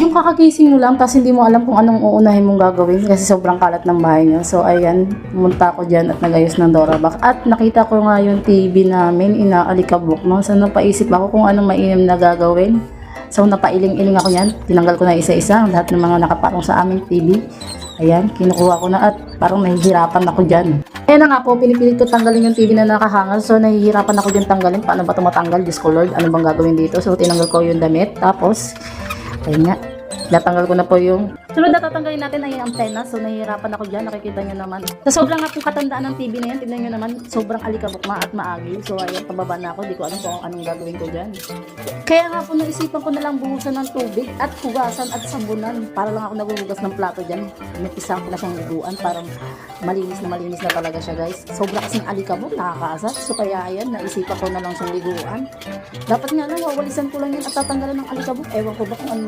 yung kakagising mo lang tapos hindi mo alam kung anong uunahin mong gagawin kasi sobrang kalat ng bahay niyo. So ayan, pumunta ako dyan at nagayos ng Dorabox. At nakita ko nga yung TV namin, inaalikabok no. So napaisip ako kung anong mainam na gagawin. So napailing-iling ako niyan, tinanggal ko na isa-isa lahat ng mga nakapatong sa aming TV. Ayan, kinukuha ko na at parang nahihirapan ako dyan. Ayan na nga po, pinipilit ko tanggalin yung TV na nakahangal. So nahihirapan ako dyan tanggalin. Paano ba ito matanggal? Diyos ko Lord, ano bang gagawin dito? So tinanggal ko yung damit. Tapos, ayun nga, natanggal ko na po yung sunod na tatanggalin natin ay yung antena. So nahihirapan ako dyan, nakikita nyo naman. Sa sobrang nga pong katandaan ng TV na yan, tignan nyo naman, sobrang alikabok na at maagi. So ayan, pababa na ako, di ko alam kung anong gagawin ko dyan. Kaya nga po naisipan ko na lang buhusan ng tubig at hugasan at sabunan. Para lang ako naghuhugas ng plato dyan. Nagpisa ko na siyang liguan, parang malinis na talaga siya guys. Sobra kasing alikabok, nakakaasar. So kaya ayan, naisipan ko na lang siyang liguan. Dapat nga lang, wawalisan ko lang yan at tatanggalan ng alikabok. Ewan ko ba kung ano